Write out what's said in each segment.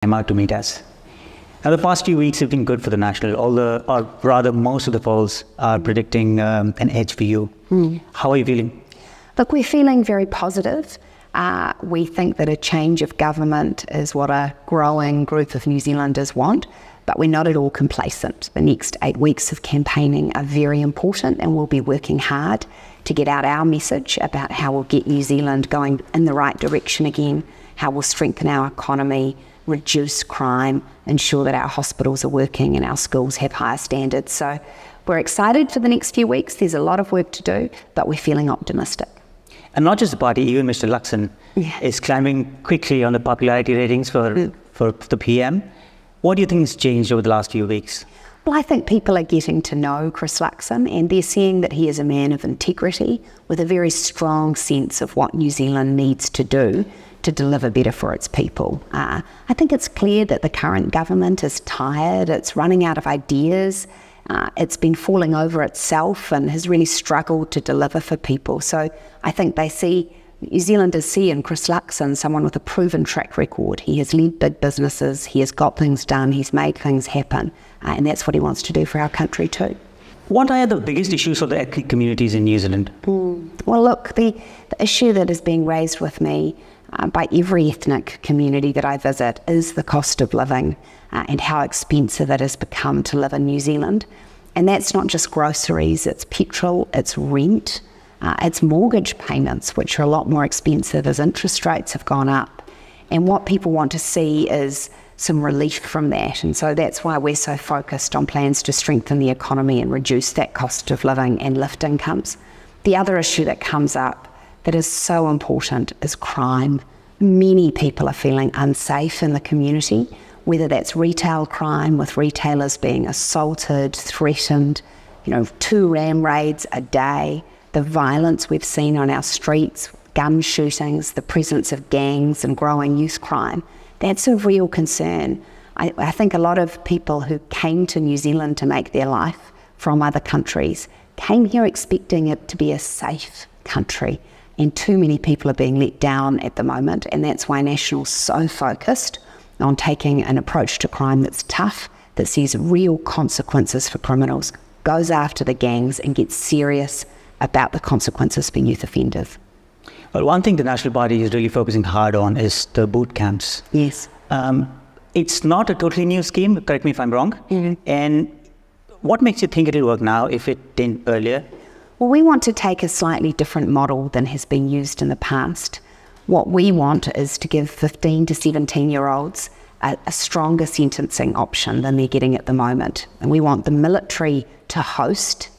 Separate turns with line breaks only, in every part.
Time out to meet us. Now, the past few weeks have been good for the National, or rather most of the polls are predicting an edge for you. How are you feeling?
Look, we're feeling very positive. We think that a change of government is what a growing group of New Zealanders want, but we're not at all complacent. The next 8 weeks of campaigning are very important, and we'll be working hard to get out our message about how we'll get New Zealand going in the right direction again, how we'll strengthen our economy, reduce crime, ensure that our hospitals are working and our schools have higher standards. So we're excited for the next few weeks. There's a lot of work to do, but we're feeling optimistic.
And not just the party, even Mr. Luxon is climbing quickly on the popularity ratings for the PM. What do you think has changed over the last few weeks?
Well, I think people are getting to know Chris Luxon, and they're seeing that he is a man of integrity with a very strong sense of what New Zealand needs to do to deliver better for its people. I think it's clear that the current government is tired, it's running out of ideas, it's been falling over itself and has really struggled to deliver for people. So I think New Zealanders see in Chris Luxon someone with a proven track record. He has led big businesses, he has got things done, he's made things happen, and that's what he wants to do for our country too.
What are the biggest issues for the ethnic communities in New Zealand?
Well, look, the issue that is being raised with me by every ethnic community that I visit is the cost of living and how expensive it has become to live in New Zealand. And that's not just groceries, it's petrol, it's rent, it's mortgage payments, which are a lot more expensive as interest rates have gone up. And what people want to see is some relief from that. And so that's why we're so focused on plans to strengthen the economy and reduce that cost of living and lift incomes. The other issue that comes up that is so important is crime. Many people are feeling unsafe in the community, whether that's retail crime with retailers being assaulted, threatened, 2 ram raids a day, the violence we've seen on our streets, gun shootings, the presence of gangs and growing youth crime. That's a real concern. I think a lot of people who came to New Zealand to make their life from other countries came here expecting it to be a safe country. And too many people are being let down at the moment, and that's why National's so focused on taking an approach to crime that's tough, that sees real consequences for criminals, goes after the gangs and gets serious about the consequences for youth offenders.
Well, one thing the National Party is really focusing hard on is the boot camps.
Yes.
It's not a totally new scheme, correct me if I'm wrong. And what makes you think it will work now if it didn't earlier?
Well, we want to take a slightly different model than has been used in the past. What we want is to give 15 to 17-year-olds a stronger sentencing option than they're getting at the moment. And we want the military to host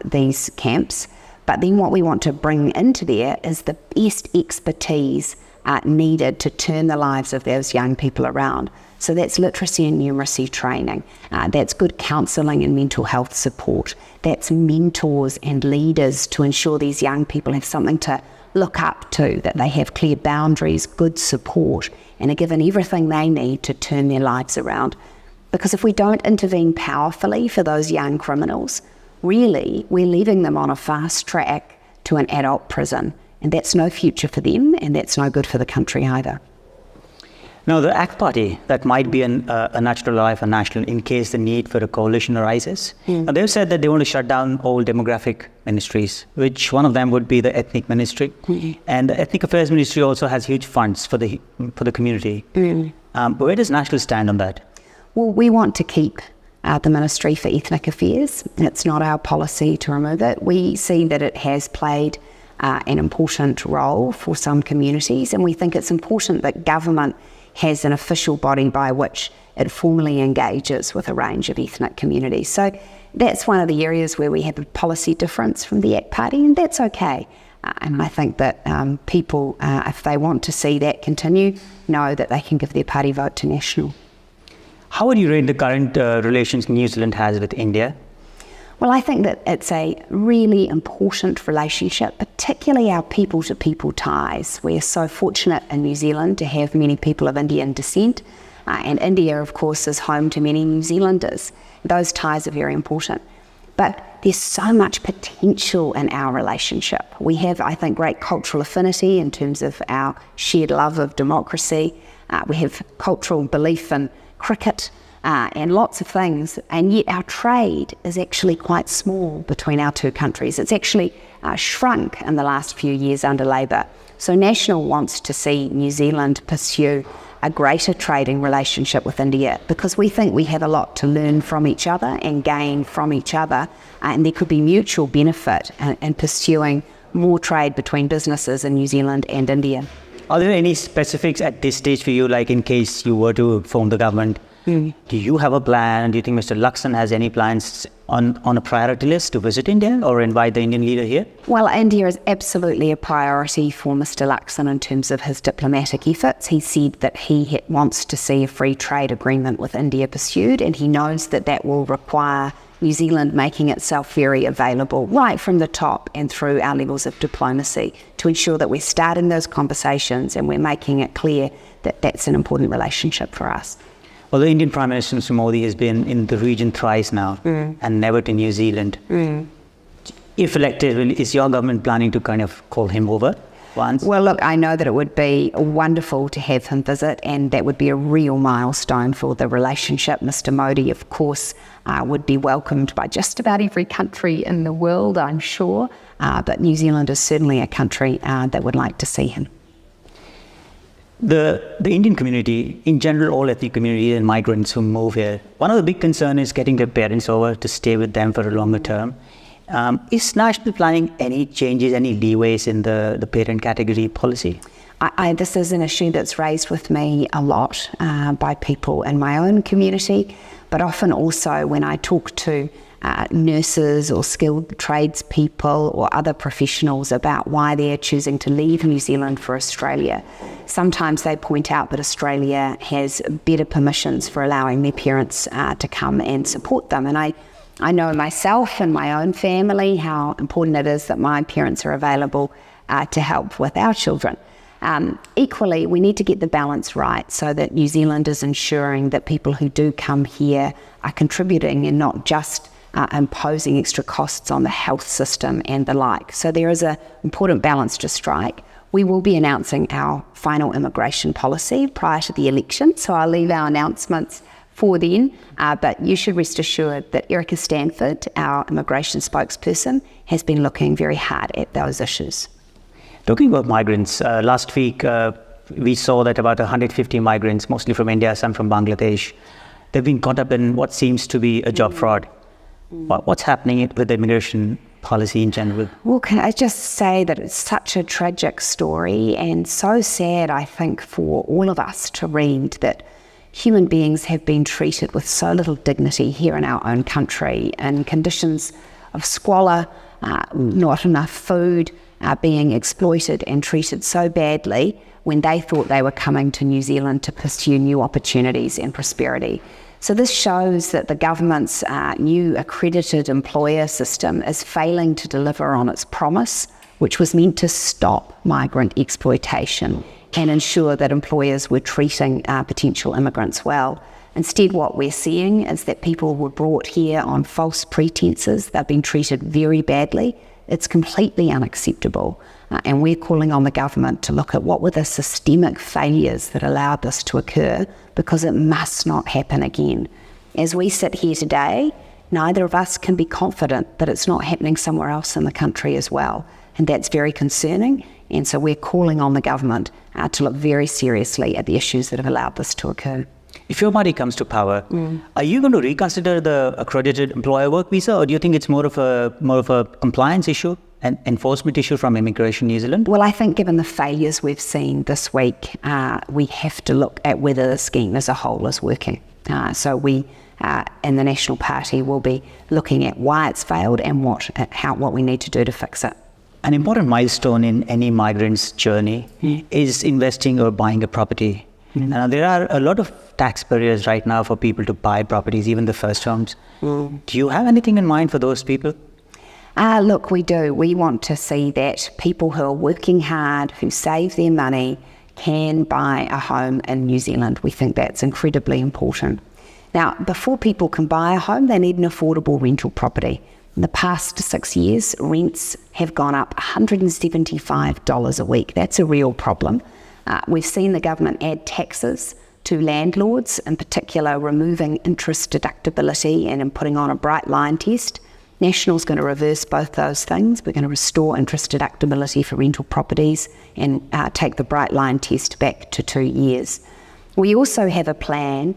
these camps, but then what we want to bring into there is the best expertise needed to turn the lives of those young people around. So that's literacy and numeracy training, that's good counselling and mental health support, that's mentors and leaders to ensure these young people have something to look up to, that they have clear boundaries, good support, and are given everything they need to turn their lives around. Because if we don't intervene powerfully for those young criminals, really we're leaving them on a fast track to an adult prison, and that's no future for them, and that's no good for the country either.
Now, the ACT Party, that might be a natural ally for National in case the need for a coalition arises. Now, they've said that they want to shut down all demographic ministries, which one of them would be the Ethnic Ministry. And the Ethnic Affairs Ministry also has huge funds for the community. But where does National stand on that?
Well, we want to keep the Ministry for Ethnic Affairs. It's not our policy to remove it. We see that it has played an important role for some communities, and we think it's important that government has an official body by which it formally engages with a range of ethnic communities. So that's one of the areas where we have a policy difference from the ACT Party, and that's okay. And I think that people, if they want to see that continue, know that they can give their party vote to National.
How would you rate the current relations New Zealand has with India?
Well, I think that it's a really important relationship, particularly our people-to-people ties. We're so fortunate in New Zealand to have many people of Indian descent, and India, of course, is home to many New Zealanders. Those ties are very important. But there's so much potential in our relationship. We have, I think, great cultural affinity in terms of our shared love of democracy. We have cultural belief in cricket and lots of things, and yet our trade is actually quite small between our two countries. It's actually shrunk in the last few years under Labour. So National wants to see New Zealand pursue a greater trading relationship with India, because we think we have a lot to learn from each other and gain from each other, and there could be mutual benefit in pursuing more trade between businesses in New Zealand and India.
Are there any specifics at this stage for you, like in case you were to form the government? Do you have a plan? Do you think Mr. Luxon has any plans on a priority list to visit India or invite the Indian leader here?
Well, India is absolutely a priority for Mr. Luxon in terms of his diplomatic efforts. He said that he wants to see a free trade agreement with India pursued, and he knows that that will require New Zealand making itself very available right from the top and through our levels of diplomacy to ensure that we're starting those conversations and we're making it clear that that's an important relationship for us.
Well, the Indian Prime Minister, Mr. Modi, has been in the region thrice now and never to New Zealand. If elected, is your government planning to kind of call him over once?
Well, look, I know that it would be wonderful to have him visit, and that would be a real milestone for the relationship. Mr. Modi, of course, would be welcomed by just about every country in the world, I'm sure, but New Zealand is certainly a country that would like to see him.
The Indian community, in general, all ethnic community and migrants who move here, one of the big concerns is getting their parents over to stay with them for a longer term. Is national planning any changes, any leeways in the parent category policy?
This is an issue that's raised with me a lot by people in my own community, but often also when I talk to nurses or skilled tradespeople or other professionals about why they're choosing to leave New Zealand for Australia. Sometimes they point out that Australia has better permissions for allowing their parents to come and support them. And I know myself and my own family how important it is that my parents are available to help with our children. Equally, we need to get the balance right so that New Zealand is ensuring that people who do come here are contributing and not just imposing extra costs on the health system and the like. So there is an important balance to strike. We will be announcing our final immigration policy prior to the election, so I'll leave our announcements for then, but you should rest assured that Erica Stanford, our immigration spokesperson, has been looking very hard at those issues.
Talking about migrants, last week we saw that about 150 migrants, mostly from India, some from Bangladesh, they've been caught up in what seems to be a job fraud. What's happening with the immigration policy in general? Well,
can I just say that it's such a tragic story and so sad, I think, for all of us to read that human beings have been treated with so little dignity here in our own country in conditions of squalor, not enough food, being exploited and treated so badly when they thought they were coming to New Zealand to pursue new opportunities and prosperity. So this shows that the government's new accredited employer system is failing to deliver on its promise, which was meant to stop migrant exploitation and ensure that employers were treating potential immigrants well. Instead, what we're seeing is that people were brought here on false pretenses. They've been treated very badly. It's completely unacceptable. And we're calling on the government to look at what were the systemic failures that allowed this to occur, because it must not happen again. As we sit here today, neither of us can be confident that it's not happening somewhere else in the country as well. And that's very concerning. And so we're calling on the government to look very seriously at the issues that have allowed this to occur.
If your party comes to power, are you going to reconsider the accredited employer work visa, or do you think it's more of a compliance issue, an enforcement issue from Immigration New Zealand?
Well, I think given the failures we've seen this week, we have to look at whether the scheme as a whole is working. So we in the National Party will be looking at why it's failed and what we need to do to fix it.
An important milestone in any migrant's journey is investing or buying a property. Now, there are a lot of tax barriers right now for people to buy properties, even the first homes. Do you have anything in mind for those people?
Look, we do. We want to see that people who are working hard, who save their money, can buy a home in New Zealand. We think that's incredibly important. Now, before people can buy a home, they need an affordable rental property. In the past 6 years, rents have gone up $175 a week. That's a real problem. We've seen the government add taxes to landlords, in particular removing interest deductibility and putting on a bright line test. National's going to reverse both those things. We're going to restore interest deductibility for rental properties and take the bright line test back to 2 years. We also have a plan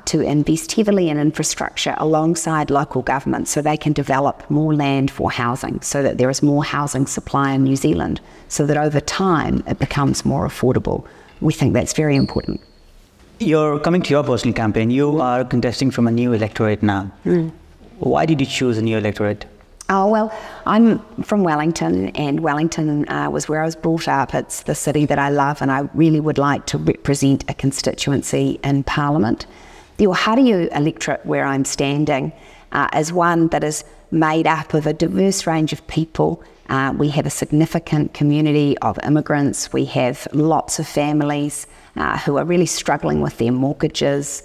to invest heavily in infrastructure alongside local government so they can develop more land for housing, so that there is more housing supply in New Zealand, so that over time it becomes more affordable. We think that's very important.
You're coming to your personal campaign. You are contesting from a new electorate now. Why did you choose a new electorate?
Oh, well, I'm from Wellington, and Wellington was where I was brought up. It's the city that I love, and I really would like to represent a constituency in Parliament. The Ohariu electorate, where I'm standing, is one that is made up of a diverse range of people. We have a significant community of immigrants. We have lots of families who are really struggling with their mortgages.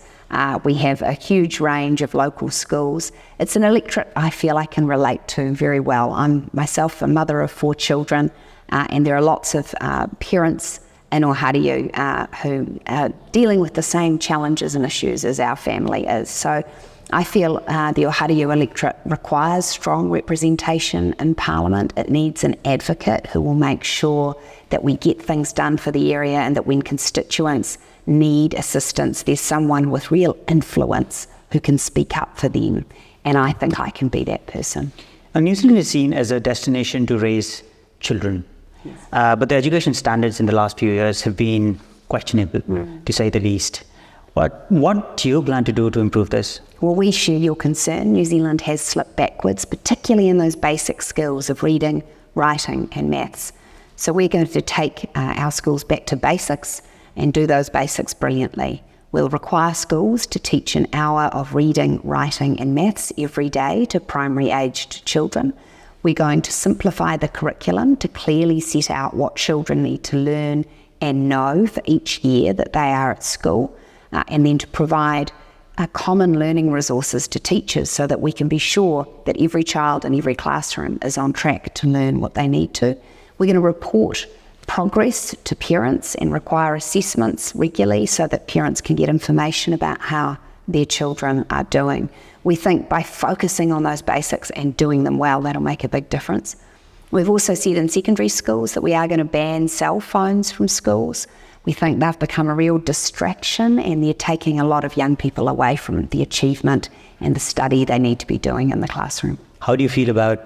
We have a huge range of local schools. It's an electorate I feel I can relate to very well. I'm myself a mother of 4 children, and there are lots of parents in Ohariu who are dealing with the same challenges and issues as our family is. So I feel the Ohariu electorate requires strong representation in Parliament. It needs an advocate who will make sure that we get things done for the area, and that when constituents need assistance, there's someone with real influence who can speak up for them. And I think I can be that person.
New Zealand is seen as a destination to raise children. Yes. But the education standards in the last few years have been questionable, to say the least. What do you plan to do to improve this?
Well, we share your concern. New Zealand has slipped backwards, particularly in those basic skills of reading, writing and maths. So we're going to take our schools back to basics and do those basics brilliantly. We'll require schools to teach an hour of reading, writing and maths every day to primary-aged children. We're going to simplify the curriculum to clearly set out what children need to learn and know for each year that they are at school, and then to provide common learning resources to teachers so that we can be sure that every child in every classroom is on track to learn what they need to. We're going to report progress to parents and require assessments regularly so that parents can get information about how their children are doing. We think by focusing on those basics and doing them well, that'll make a big difference. We've also said in secondary schools that we are going to ban cell phones from schools. We think they've become a real distraction, and they're taking a lot of young people away from the achievement and the study they need to be doing in the classroom.
How do you feel about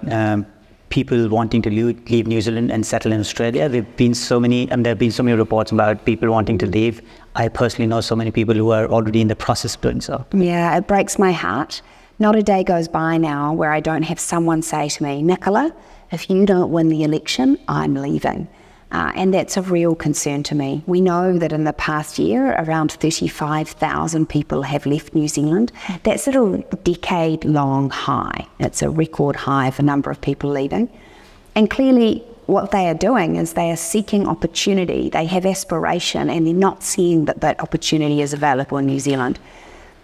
people wanting to leave New Zealand and settle in Australia? There have been so many reports about people wanting to leave. I personally know so many people who are already in the process of doing so.
Yeah, it breaks my heart. Not a day goes by now where I don't have someone say to me, Nicola, if you don't win the election, I'm leaving. And that's a real concern to me. We know that in the past year, around 35,000 people have left New Zealand. That's at a decade-long high. It's a record high for number of people leaving. And clearly, what they are doing is they are seeking opportunity. They have aspiration, and they're not seeing that that opportunity is available in New Zealand.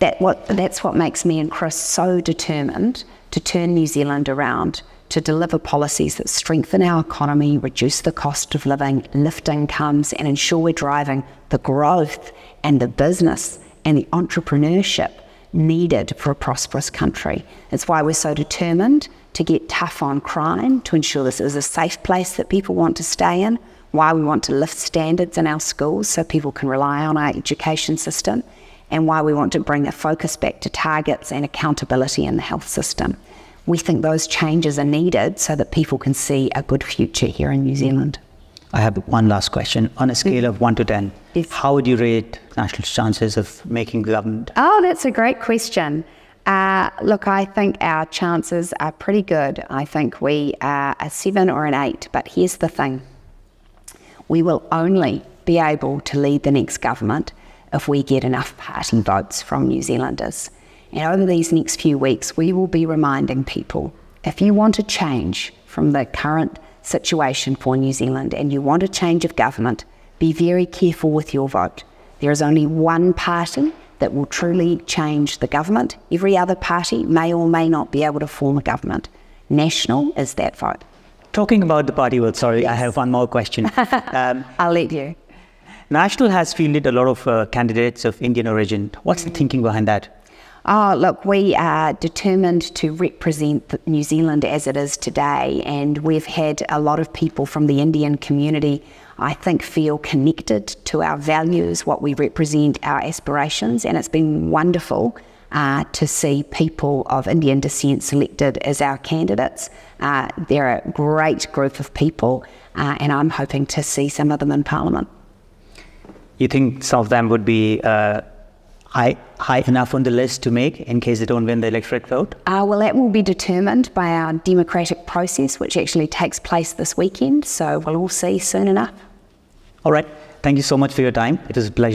That's what makes me and Chris so determined to turn New Zealand around, to deliver policies that strengthen our economy, reduce the cost of living, lift incomes, and ensure we're driving the growth and the business and the entrepreneurship needed for a prosperous country. It's why we're so determined to get tough on crime, to ensure this is a safe place that people want to stay in, why we want to lift standards in our schools so people can rely on our education system, and why we want to bring a focus back to targets and accountability in the health system. We think those changes are needed so that people can see a good future here in New Zealand.
I have one last question. On a scale of 1 to 10,
Yes.
How would you rate National's chances of making government?
Oh, that's a great question. Look, I think our chances are pretty good. I think we are a 7 or an 8, but here's the thing. We will only be able to lead the next government if we get enough party votes from New Zealanders. And over these next few weeks, we will be reminding people, if you want a change from the current situation for New Zealand and you want a change of government, be very careful with your vote. There is only one party that will truly change the government. Every other party may or may not be able to form a government. National is that vote.
Talking about the party vote, sorry, I have one more question.
I'll let you.
National has fielded a lot of candidates of Indian origin. What's the thinking behind that?
Oh, look, we are determined to represent New Zealand as it is today, and we've had a lot of people from the Indian community, I think, feel connected to our values, what we represent, our aspirations, and it's been wonderful to see people of Indian descent selected as our candidates. They're a great group of people, and I'm hoping to see some of them in Parliament.
You think some of them would be high enough on the list to make in case they don't win the electorate vote?
Well, that will be determined by our democratic process, which actually takes place this weekend, so we'll all see soon enough.
All right. Thank you so much for your time. It was a pleasure.